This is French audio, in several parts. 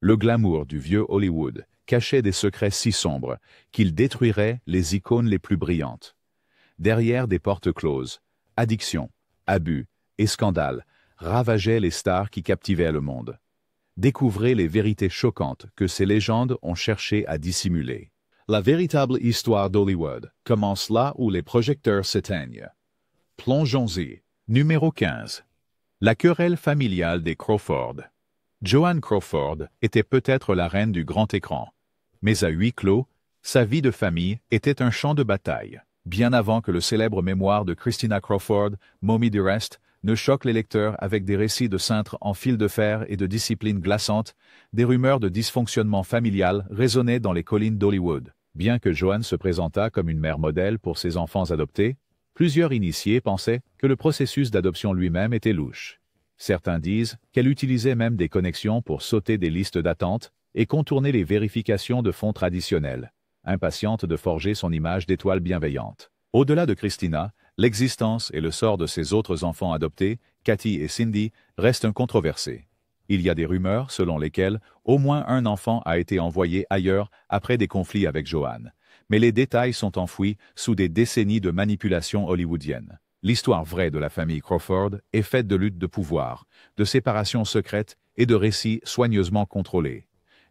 Le glamour du vieux Hollywood cachait des secrets si sombres qu'il détruirait les icônes les plus brillantes. Derrière des portes closes, addiction, abus et scandales ravageaient les stars qui captivaient le monde. Découvrez les vérités choquantes que ces légendes ont cherché à dissimuler. La véritable histoire d'Hollywood commence là où les projecteurs s'éteignent. Plongeons-y. Numéro 15. La querelle familiale des Crawford. Joan Crawford était peut-être la reine du grand écran, mais à huis clos, sa vie de famille était un champ de bataille. Bien avant que le célèbre mémoire de Christina Crawford, Mommy Dearest, ne choque les lecteurs avec des récits de cintres en fil de fer et de discipline glaçante, des rumeurs de dysfonctionnement familial résonnaient dans les collines d'Hollywood. Bien que Joan se présentât comme une mère modèle pour ses enfants adoptés, plusieurs initiés pensaient que le processus d'adoption lui-même était louche. Certains disent qu'elle utilisait même des connexions pour sauter des listes d'attente et contourner les vérifications de fonds traditionnels, impatiente de forger son image d'étoile bienveillante. Au-delà de Christina, l'existence et le sort de ses autres enfants adoptés, Kathy et Cindy, restent controversés. Il y a des rumeurs selon lesquelles au moins un enfant a été envoyé ailleurs après des conflits avec Joan, mais les détails sont enfouis sous des décennies de manipulation hollywoodienne. L'histoire vraie de la famille Crawford est faite de luttes de pouvoir, de séparations secrètes et de récits soigneusement contrôlés.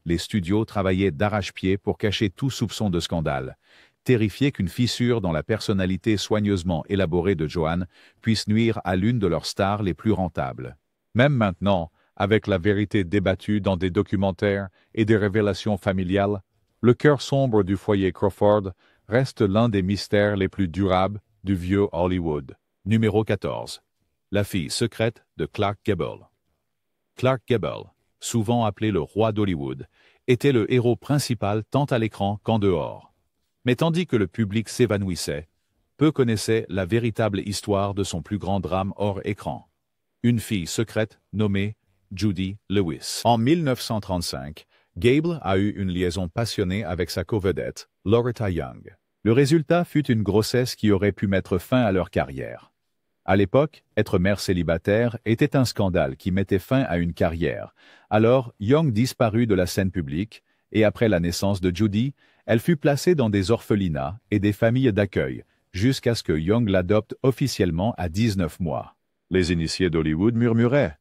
Les studios travaillaient d'arrache-pied pour cacher tout soupçon de scandale, terrifiés qu'une fissure dans la personnalité soigneusement élaborée de Joan puisse nuire à l'une de leurs stars les plus rentables. Même maintenant, avec la vérité débattue dans des documentaires et des révélations familiales, le cœur sombre du foyer Crawford reste l'un des mystères les plus durables du vieux Hollywood. Numéro 14. La fille secrète de Clark Gable. Clark Gable, souvent appelé le roi d'Hollywood, était le héros principal tant à l'écran qu'en dehors. Mais tandis que le public s'évanouissait, peu connaissaient la véritable histoire de son plus grand drame hors écran. Une fille secrète nommée Judy Lewis. En 1935, Gable a eu une liaison passionnée avec sa co-vedette, Loretta Young. Le résultat fut une grossesse qui aurait pu mettre fin à leur carrière. À l'époque, être mère célibataire était un scandale qui mettait fin à une carrière. Alors, Young disparut de la scène publique, et après la naissance de Judy, elle fut placée dans des orphelinats et des familles d'accueil, jusqu'à ce que Young l'adopte officiellement à 19 mois. Les initiés d'Hollywood murmuraient,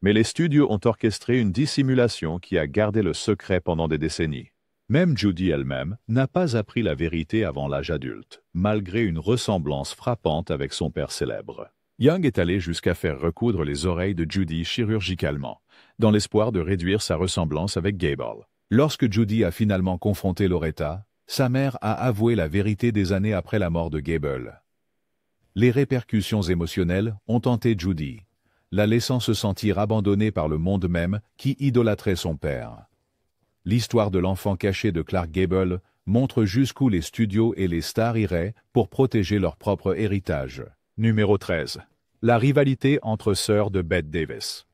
mais les studios ont orchestré une dissimulation qui a gardé le secret pendant des décennies. Même Judy elle-même n'a pas appris la vérité avant l'âge adulte, malgré une ressemblance frappante avec son père célèbre. Young est allé jusqu'à faire recoudre les oreilles de Judy chirurgicalement, dans l'espoir de réduire sa ressemblance avec Gable. Lorsque Judy a finalement confronté Loretta, sa mère a avoué la vérité des années après la mort de Gable. Les répercussions émotionnelles ont hanté Judy, la laissant se sentir abandonnée par le monde même qui idolâtrait son père. L'histoire de l'enfant caché de Clark Gable montre jusqu'où les studios et les stars iraient pour protéger leur propre héritage. Numéro 13. La rivalité entre sœurs de Bette Davis.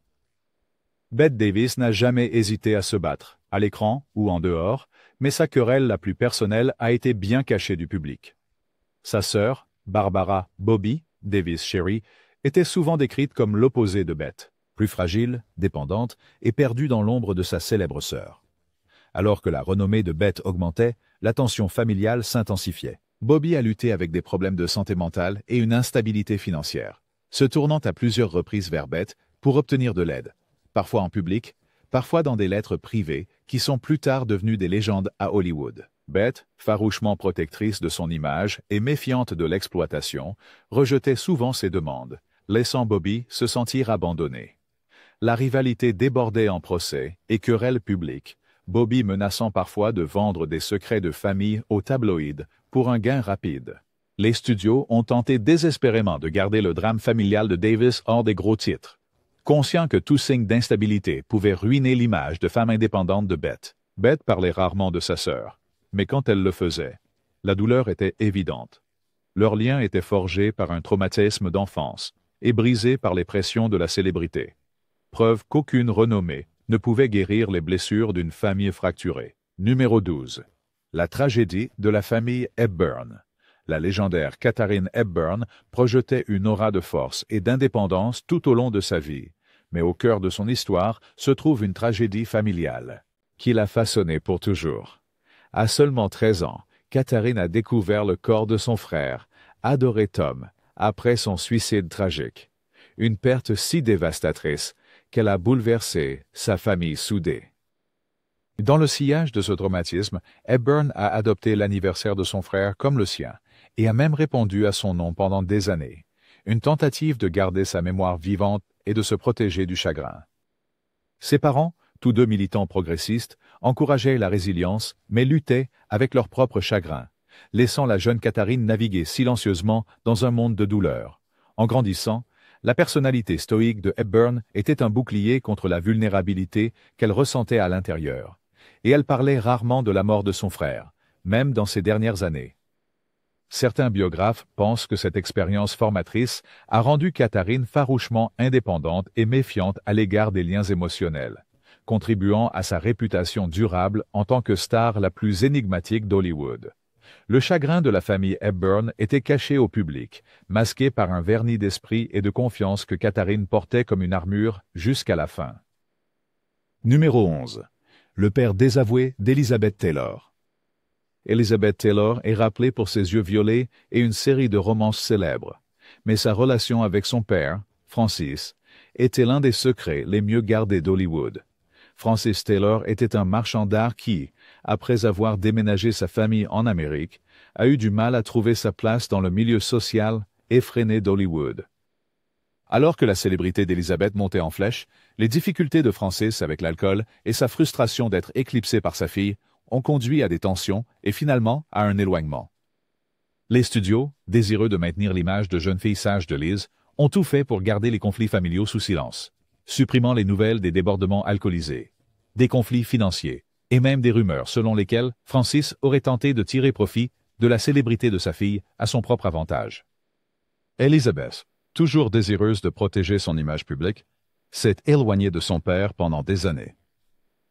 Bette Davis n'a jamais hésité à se battre, à l'écran ou en dehors, mais sa querelle la plus personnelle a été bien cachée du public. Sa sœur, Barbara Bobby Davis Sherry, était souvent décrite comme l'opposé de Bette, plus fragile, dépendante et perdue dans l'ombre de sa célèbre sœur. Alors que la renommée de Bette augmentait, la tension familiale s'intensifiait. Bobby a lutté avec des problèmes de santé mentale et une instabilité financière, se tournant à plusieurs reprises vers Bette pour obtenir de l'aide, parfois en public, parfois dans des lettres privées qui sont plus tard devenues des légendes à Hollywood. Bette, farouchement protectrice de son image et méfiante de l'exploitation, rejetait souvent ses demandes, laissant Bobby se sentir abandonné. La rivalité débordait en procès et querelles publiques, Bobby menaçant parfois de vendre des secrets de famille aux tabloïds pour un gain rapide. Les studios ont tenté désespérément de garder le drame familial de Davis hors des gros titres, conscients que tout signe d'instabilité pouvait ruiner l'image de femme indépendante de Bette. Bette parlait rarement de sa sœur, mais quand elle le faisait, la douleur était évidente. Leur lien était forgé par un traumatisme d'enfance et brisé par les pressions de la célébrité. Preuve qu'aucune renommée ne pouvait guérir les blessures d'une famille fracturée. Numéro 12. La tragédie de la famille Hepburn. La légendaire Katharine Hepburn projetait une aura de force et d'indépendance tout au long de sa vie. Mais au cœur de son histoire se trouve une tragédie familiale. qui l'a façonné pour toujours. À seulement 13 ans, Catherine a découvert le corps de son frère, adoré Tom, après son suicide tragique. Une perte si dévastatrice qu'elle a bouleversé sa famille soudée. Dans le sillage de ce traumatisme, Hepburn a adopté l'anniversaire de son frère comme le sien, et a même répondu à son nom pendant des années. Une tentative de garder sa mémoire vivante et de se protéger du chagrin. Ses parents, tous deux militants progressistes, encourageaient la résilience, mais luttaient avec leur propre chagrin, laissant la jeune Catherine naviguer silencieusement dans un monde de douleur. En grandissant, la personnalité stoïque de Hepburn était un bouclier contre la vulnérabilité qu'elle ressentait à l'intérieur. Et elle parlait rarement de la mort de son frère, même dans ses dernières années. Certains biographes pensent que cette expérience formatrice a rendu Catherine farouchement indépendante et méfiante à l'égard des liens émotionnels, contribuant à sa réputation durable en tant que star la plus énigmatique d'Hollywood. Le chagrin de la famille Hepburn était caché au public, masqué par un vernis d'esprit et de confiance que Catherine portait comme une armure jusqu'à la fin. Numéro 11. Le père désavoué d'Elizabeth Taylor. Elizabeth Taylor est rappelée pour ses yeux violets et une série de romances célèbres, mais sa relation avec son père, Francis, était l'un des secrets les mieux gardés d'Hollywood. Francis Taylor était un marchand d'art qui, après avoir déménagé sa famille en Amérique, a eu du mal à trouver sa place dans le milieu social effréné d'Hollywood. Alors que la célébrité d'Elizabeth montait en flèche, les difficultés de Francis avec l'alcool et sa frustration d'être éclipsé par sa fille ont conduit à des tensions et finalement à un éloignement. Les studios, désireux de maintenir l'image de jeune fille sage de Liz, ont tout fait pour garder les conflits familiaux sous silence, supprimant les nouvelles des débordements alcoolisés, des conflits financiers, et même des rumeurs selon lesquelles Francis aurait tenté de tirer profit de la célébrité de sa fille à son propre avantage. Elizabeth, toujours désireuse de protéger son image publique, s'est éloignée de son père pendant des années,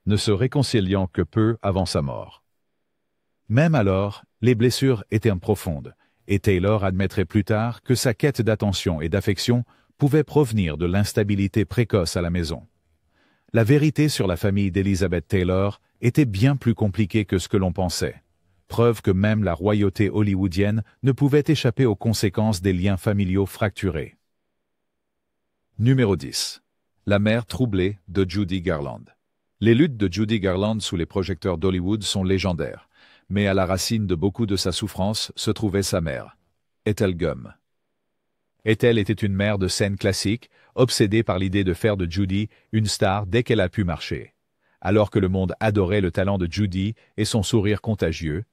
ne se réconciliant que peu avant sa mort. Même alors, les blessures étaient profondes, et Taylor admettrait plus tard que sa quête d'attention et d'affection pouvait provenir de l'instabilité précoce à la maison. La vérité sur la famille d'Elizabeth Taylor était bien plus compliquée que ce que l'on pensait, preuve que même la royauté hollywoodienne ne pouvait échapper aux conséquences des liens familiaux fracturés. Numéro 10. La mère troublée de Judy Garland. Les luttes de Judy Garland sous les projecteurs d'Hollywood sont légendaires, mais à la racine de beaucoup de sa souffrance se trouvait sa mère, Ethel Gum. Ethel était une mère de scène classique, obsédée par l'idée de faire de Judy une star dès qu'elle a pu marcher. Alors que le monde adorait le talent de Judy et son sourire contagieux,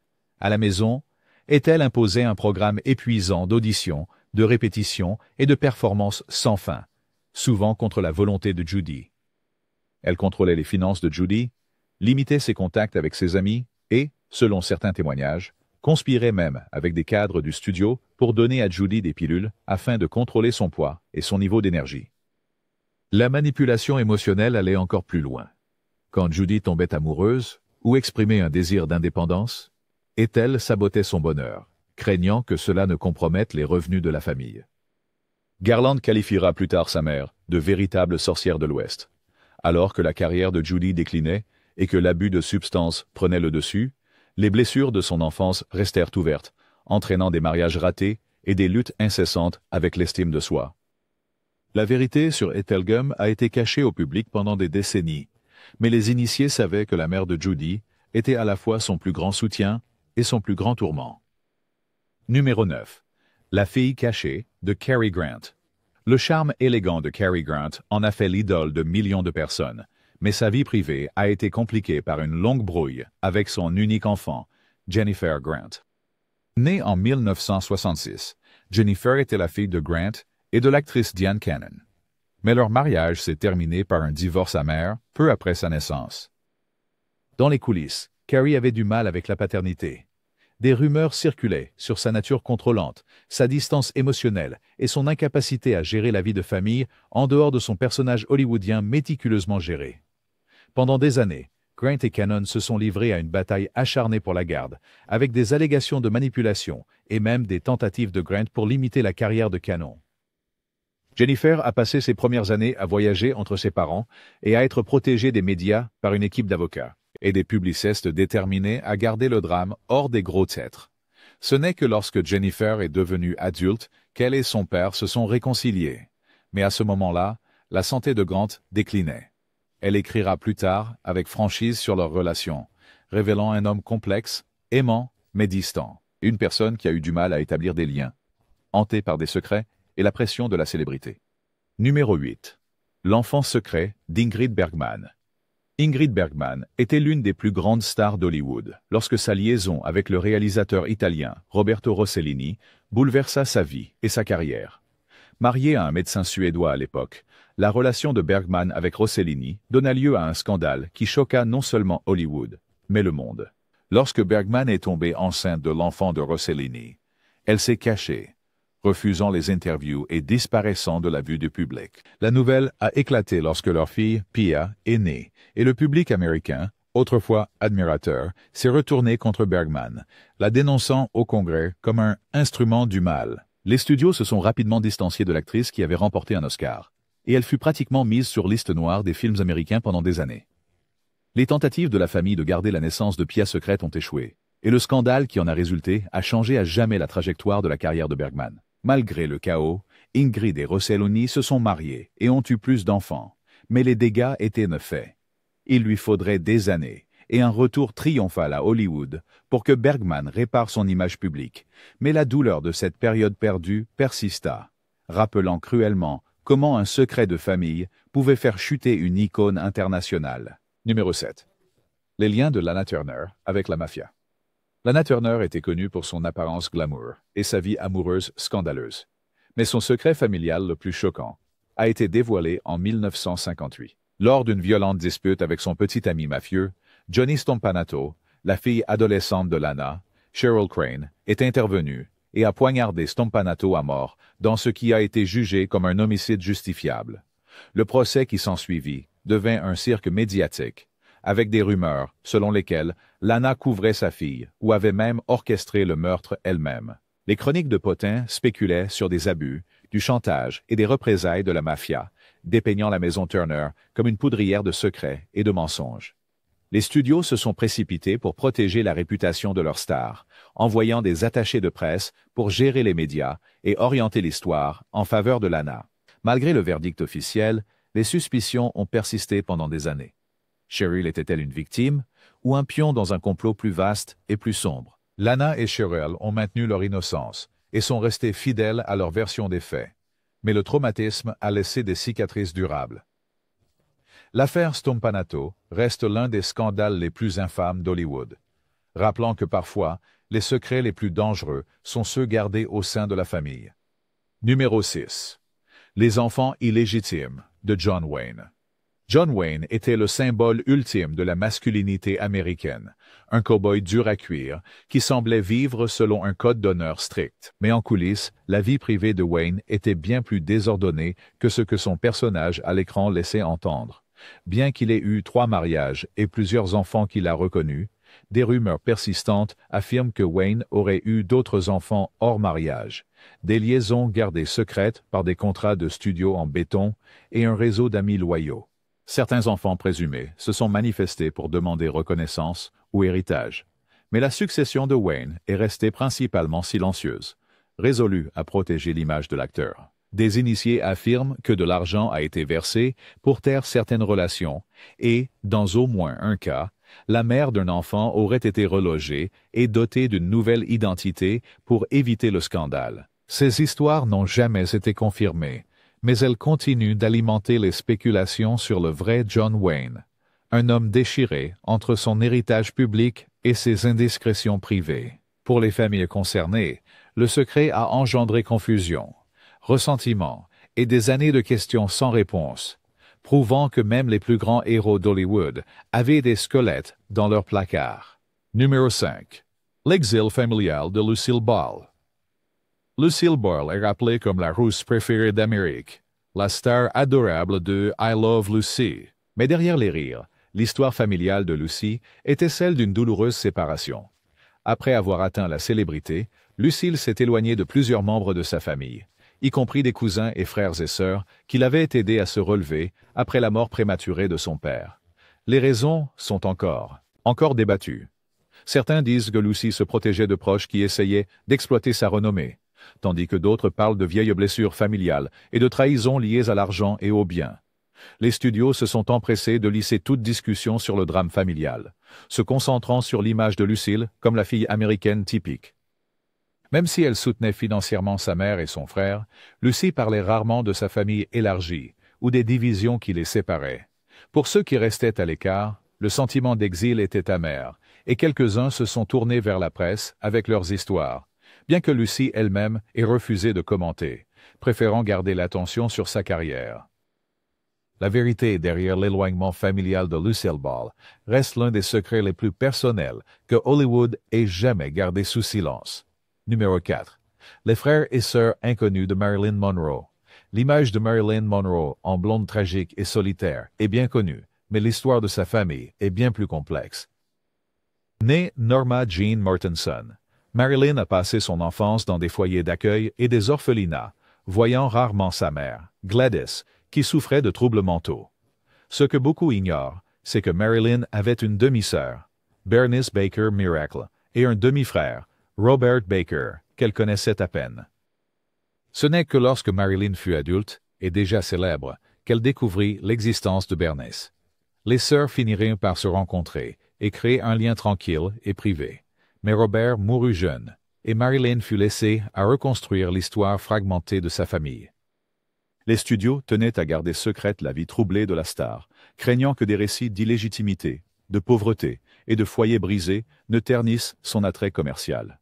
à la maison, Ethel imposait un programme épuisant d'auditions, de répétitions et de performances sans fin, souvent contre la volonté de Judy. Elle contrôlait les finances de Judy, limitait ses contacts avec ses amis et, selon certains témoignages, conspirait même avec des cadres du studio pour donner à Judy des pilules afin de contrôler son poids et son niveau d'énergie. La manipulation émotionnelle allait encore plus loin. Quand Judy tombait amoureuse ou exprimait un désir d'indépendance, Ethel sabotait son bonheur, craignant que cela ne compromette les revenus de la famille. Garland qualifiera plus tard sa mère de véritable sorcière de l'Ouest. Alors que la carrière de Judy déclinait et que l'abus de substances prenait le dessus, les blessures de son enfance restèrent ouvertes, entraînant des mariages ratés et des luttes incessantes avec l'estime de soi. La vérité sur Ethel Gum a été cachée au public pendant des décennies, mais les initiés savaient que la mère de Judy était à la fois son plus grand soutien et son plus grand tourment. Numéro 9. La fille cachée de Cary Grant. Le charme élégant de Cary Grant en a fait l'idole de millions de personnes, mais sa vie privée a été compliquée par une longue brouille avec son unique enfant, Jennifer Grant. Née en 1966, Jennifer était la fille de Grant et de l'actrice Diane Cannon. Mais leur mariage s'est terminé par un divorce amer peu après sa naissance. Dans les coulisses, Cary avait du mal avec la paternité. Des rumeurs circulaient sur sa nature contrôlante, sa distance émotionnelle et son incapacité à gérer la vie de famille en dehors de son personnage hollywoodien méticuleusement géré. Pendant des années, Grant et Cannon se sont livrés à une bataille acharnée pour la garde, avec des allégations de manipulation et même des tentatives de Grant pour limiter la carrière de Cannon. Jennifer a passé ses premières années à voyager entre ses parents et à être protégée des médias par une équipe d'avocats. et des publicistes déterminés à garder le drame hors des gros titres. Ce n'est que lorsque Jennifer est devenue adulte qu'elle et son père se sont réconciliés. Mais à ce moment-là, la santé de Grant déclinait. Elle écrira plus tard avec franchise sur leur relation, révélant un homme complexe, aimant, mais distant. Une personne qui a eu du mal à établir des liens, hanté par des secrets et la pression de la célébrité. Numéro 8. L'enfant secret d'Ingrid Bergman. Ingrid Bergman était l'une des plus grandes stars d'Hollywood lorsque sa liaison avec le réalisateur italien Roberto Rossellini bouleversa sa vie et sa carrière. Mariée à un médecin suédois à l'époque, la relation de Bergman avec Rossellini donna lieu à un scandale qui choqua non seulement Hollywood, mais le monde. Lorsque Bergman est tombée enceinte de l'enfant de Rossellini, elle s'est cachée, refusant les interviews et disparaissant de la vue du public. La nouvelle a éclaté lorsque leur fille, Pia, est née, et le public américain, autrefois admirateur, s'est retourné contre Bergman, la dénonçant au Congrès comme un « instrument du mal ». Les studios se sont rapidement distanciés de l'actrice qui avait remporté un Oscar, et elle fut pratiquement mise sur liste noire des films américains pendant des années. Les tentatives de la famille de garder la naissance de Pia secrète ont échoué, et le scandale qui en a résulté a changé à jamais la trajectoire de la carrière de Bergman. Malgré le chaos, Ingrid et Rossellini se sont mariés et ont eu plus d'enfants, mais les dégâts étaient faits. Il lui faudrait des années et un retour triomphal à Hollywood pour que Bergman répare son image publique, mais la douleur de cette période perdue persista, rappelant cruellement comment un secret de famille pouvait faire chuter une icône internationale. Numéro 7. Les liens de Lana Turner avec la mafia. Lana Turner était connue pour son apparence glamour et sa vie amoureuse scandaleuse. Mais son secret familial le plus choquant a été dévoilé en 1958. Lors d'une violente dispute avec son petit ami mafieux, Johnny Stompanato, la fille adolescente de Lana, Cheryl Crane, est intervenue et a poignardé Stompanato à mort dans ce qui a été jugé comme un homicide justifiable. Le procès qui s'ensuivit devint un cirque médiatique, avec des rumeurs selon lesquelles Lana couvrait sa fille ou avait même orchestré le meurtre elle-même. Les chroniques de potins spéculaient sur des abus, du chantage et des représailles de la mafia, dépeignant la maison Turner comme une poudrière de secrets et de mensonges. Les studios se sont précipités pour protéger la réputation de leur star, envoyant des attachés de presse pour gérer les médias et orienter l'histoire en faveur de Lana. Malgré le verdict officiel, les suspicions ont persisté pendant des années. Cheryl était-elle une victime ou un pion dans un complot plus vaste et plus sombre? Lana et Cheryl ont maintenu leur innocence et sont restés fidèles à leur version des faits. Mais le traumatisme a laissé des cicatrices durables. L'affaire Stompanato reste l'un des scandales les plus infâmes d'Hollywood, rappelant que parfois, les secrets les plus dangereux sont ceux gardés au sein de la famille. Numéro 6. Les enfants illégitimes de John Wayne. John Wayne était le symbole ultime de la masculinité américaine, un cow-boy dur à cuire qui semblait vivre selon un code d'honneur strict. Mais en coulisses, la vie privée de Wayne était bien plus désordonnée que ce que son personnage à l'écran laissait entendre. Bien qu'il ait eu 3 mariages et plusieurs enfants qu'il a reconnus, des rumeurs persistantes affirment que Wayne aurait eu d'autres enfants hors mariage, des liaisons gardées secrètes par des contrats de studio en béton et un réseau d'amis loyaux. Certains enfants présumés se sont manifestés pour demander reconnaissance ou héritage. Mais la succession de Wayne est restée principalement silencieuse, résolue à protéger l'image de l'acteur. Des initiés affirment que de l'argent a été versé pour taire certaines relations et, dans au moins un cas, la mère d'un enfant aurait été relogée et dotée d'une nouvelle identité pour éviter le scandale. Ces histoires n'ont jamais été confirmées, mais elles continuent d'alimenter les spéculations sur le vrai John Wayne, un homme déchiré entre son héritage public et ses indiscrétions privées. Pour les familles concernées, le secret a engendré confusion, ressentiment et des années de questions sans réponse, prouvant que même les plus grands héros d'Hollywood avaient des squelettes dans leur placard. Numéro 5. L'exil familial de Lucille Ball. Lucille Ball est rappelée comme la rousse préférée d'Amérique, la star adorable de I Love Lucy. Mais derrière les rires, l'histoire familiale de Lucy était celle d'une douloureuse séparation. Après avoir atteint la célébrité, Lucille s'est éloignée de plusieurs membres de sa famille, y compris des cousins et frères et sœurs qui l'avaient aidé à se relever après la mort prématurée de son père. Les raisons sont encore Encore débattu. Certains disent que Lucy se protégeait de proches qui essayaient d'exploiter sa renommée, tandis que d'autres parlent de vieilles blessures familiales et de trahisons liées à l'argent et aux biens. Les studios se sont empressés de lisser toute discussion sur le drame familial, se concentrant sur l'image de Lucille comme la fille américaine typique. Même si elle soutenait financièrement sa mère et son frère, Lucy parlait rarement de sa famille élargie ou des divisions qui les séparaient. Pour ceux qui restaient à l'écart, le sentiment d'exil était amer, et quelques-uns se sont tournés vers la presse avec leurs histoires, bien que Lucy elle-même ait refusé de commenter, préférant garder l'attention sur sa carrière. La vérité derrière l'éloignement familial de Lucille Ball reste l'un des secrets les plus personnels que Hollywood ait jamais gardé sous silence. Numéro 4. Les frères et sœurs inconnus de Marilyn Monroe. L'image de Marilyn Monroe en blonde tragique et solitaire est bien connue, mais l'histoire de sa famille est bien plus complexe. Née Norma Jean Mortenson, Marilyn a passé son enfance dans des foyers d'accueil et des orphelinats, voyant rarement sa mère, Gladys, qui souffrait de troubles mentaux. Ce que beaucoup ignorent, c'est que Marilyn avait une demi-sœur, Bernice Baker Miracle, et un demi-frère, Robert Baker, qu'elle connaissait à peine. Ce n'est que lorsque Marilyn fut adulte, et déjà célèbre, qu'elle découvrit l'existence de Bernice. Les sœurs finirent par se rencontrer et créer un lien tranquille et privé. Mais Robert mourut jeune, et Marilyn fut laissée à reconstruire l'histoire fragmentée de sa famille. Les studios tenaient à garder secrète la vie troublée de la star, craignant que des récits d'illégitimité, de pauvreté et de foyers brisés ne ternissent son attrait commercial.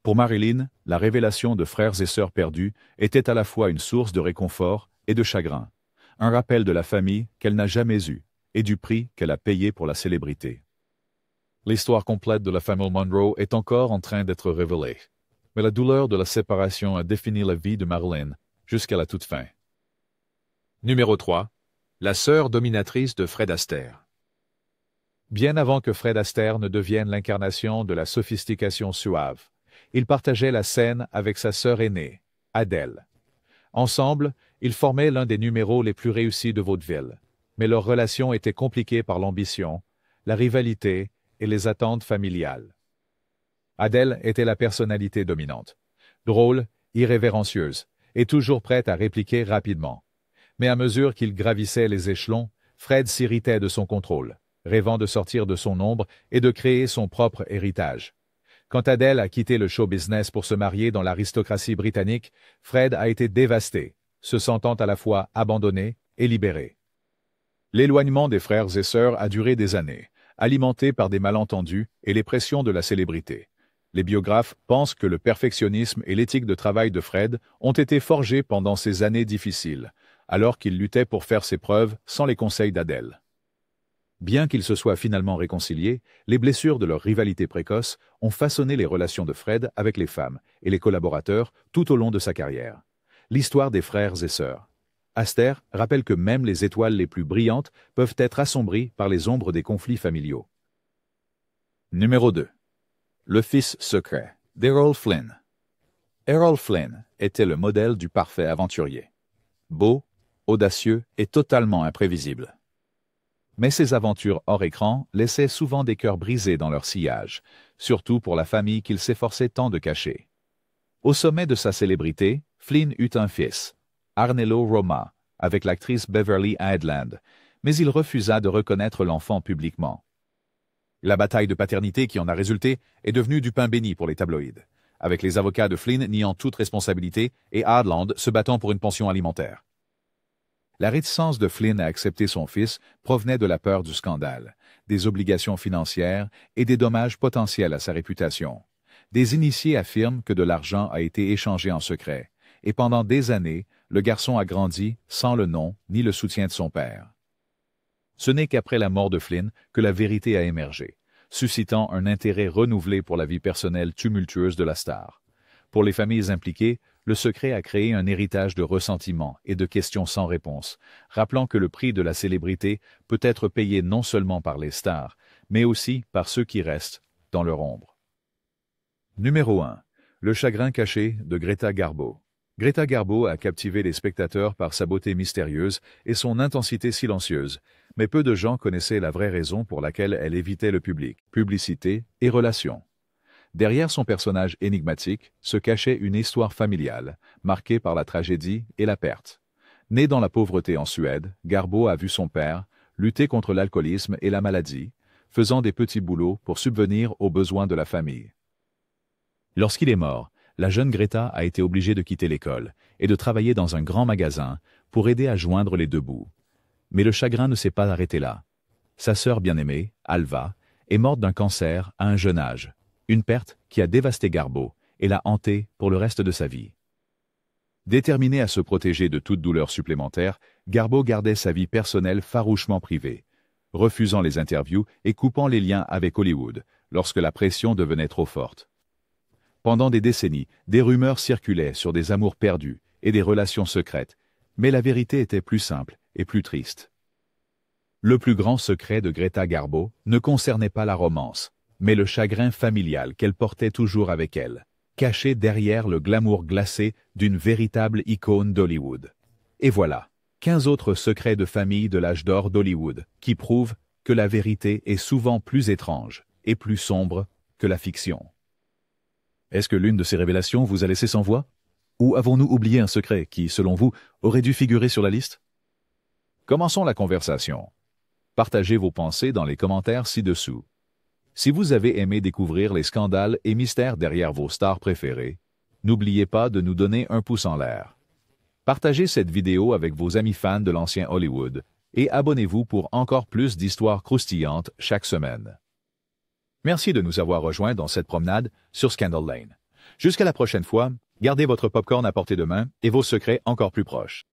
Pour Marilyn, la révélation de frères et sœurs perdus était à la fois une source de réconfort et de chagrin, un rappel de la famille qu'elle n'a jamais eue et du prix qu'elle a payé pour la célébrité. L'histoire complète de la famille Monroe est encore en train d'être révélée, mais la douleur de la séparation a défini la vie de Marilyn jusqu'à la toute fin. Numéro 3. La sœur dominatrice de Fred Astaire. Bien avant que Fred Astaire ne devienne l'incarnation de la sophistication suave, il partageait la scène avec sa sœur aînée, Adele. Ensemble, ils formaient l'un des numéros les plus réussis de vaudeville, mais leur relation était compliquée par l'ambition, la rivalité et les attentes familiales. Adele était la personnalité dominante, drôle, irrévérencieuse, et toujours prête à répliquer rapidement. Mais à mesure qu'il gravissait les échelons, Fred s'irritait de son contrôle, rêvant de sortir de son ombre et de créer son propre héritage. Quand Adele a quitté le show business pour se marier dans l'aristocratie britannique, Fred a été dévasté, se sentant à la fois abandonné et libéré. L'éloignement des frères et sœurs a duré des années, alimenté par des malentendus et les pressions de la célébrité. Les biographes pensent que le perfectionnisme et l'éthique de travail de Fred ont été forgés pendant ces années difficiles, alors qu'il luttait pour faire ses preuves sans les conseils d'Adele. Bien qu'ils se soient finalement réconciliés, les blessures de leur rivalité précoce ont façonné les relations de Fred avec les femmes et les collaborateurs tout au long de sa carrière. L'histoire des frères et sœurs. Astaire rappelle que même les étoiles les plus brillantes peuvent être assombries par les ombres des conflits familiaux. Numéro 2. Le fils secret d'Errol Flynn. Errol Flynn était le modèle du parfait aventurier. Beau, audacieux et totalement imprévisible. Mais ses aventures hors écran laissaient souvent des cœurs brisés dans leur sillage, surtout pour la famille qu'il s'efforçait tant de cacher. Au sommet de sa célébrité, Flynn eut un fils, Arnello Roma, avec l'actrice Beverly Idland, mais il refusa de reconnaître l'enfant publiquement. La bataille de paternité qui en a résulté est devenue du pain béni pour les tabloïds, avec les avocats de Flynn niant toute responsabilité et Idland se battant pour une pension alimentaire. La réticence de Flynn à accepter son fils provenait de la peur du scandale, des obligations financières et des dommages potentiels à sa réputation. Des initiés affirment que de l'argent a été échangé en secret, et pendant des années, le garçon a grandi sans le nom ni le soutien de son père. Ce n'est qu'après la mort de Flynn que la vérité a émergé, suscitant un intérêt renouvelé pour la vie personnelle tumultueuse de la star. Pour les familles impliquées, le secret a créé un héritage de ressentiments et de questions sans réponse, rappelant que le prix de la célébrité peut être payé non seulement par les stars, mais aussi par ceux qui restent dans leur ombre. Numéro 1. Le chagrin caché de Greta Garbo. Greta Garbo a captivé les spectateurs par sa beauté mystérieuse et son intensité silencieuse, mais peu de gens connaissaient la vraie raison pour laquelle elle évitait le public, publicité et relations. Derrière son personnage énigmatique se cachait une histoire familiale, marquée par la tragédie et la perte. Née dans la pauvreté en Suède, Garbo a vu son père lutter contre l'alcoolisme et la maladie, faisant des petits boulots pour subvenir aux besoins de la famille. Lorsqu'il est mort, la jeune Greta a été obligée de quitter l'école et de travailler dans un grand magasin pour aider à joindre les deux bouts. Mais le chagrin ne s'est pas arrêté là. Sa sœur bien-aimée, Alva, est morte d'un cancer à un jeune âge, une perte qui a dévasté Garbo et l'a hanté pour le reste de sa vie. Déterminée à se protéger de toute douleur supplémentaire, Garbo gardait sa vie personnelle farouchement privée, refusant les interviews et coupant les liens avec Hollywood lorsque la pression devenait trop forte. Pendant des décennies, des rumeurs circulaient sur des amours perdus et des relations secrètes, mais la vérité était plus simple et plus triste. Le plus grand secret de Greta Garbo ne concernait pas la romance, mais le chagrin familial qu'elle portait toujours avec elle, caché derrière le glamour glacé d'une véritable icône d'Hollywood. Et voilà, 15 autres secrets de famille de l'âge d'or d'Hollywood qui prouvent que la vérité est souvent plus étrange et plus sombre que la fiction. Est-ce que l'une de ces révélations vous a laissé sans voix? Ou avons-nous oublié un secret qui, selon vous, aurait dû figurer sur la liste? Commençons la conversation. Partagez vos pensées dans les commentaires ci-dessous. Si vous avez aimé découvrir les scandales et mystères derrière vos stars préférées, n'oubliez pas de nous donner un pouce en l'air. Partagez cette vidéo avec vos amis fans de l'ancien Hollywood et abonnez-vous pour encore plus d'histoires croustillantes chaque semaine. Merci de nous avoir rejoints dans cette promenade sur Scandal Lane. Jusqu'à la prochaine fois, gardez votre popcorn à portée de main et vos secrets encore plus proches.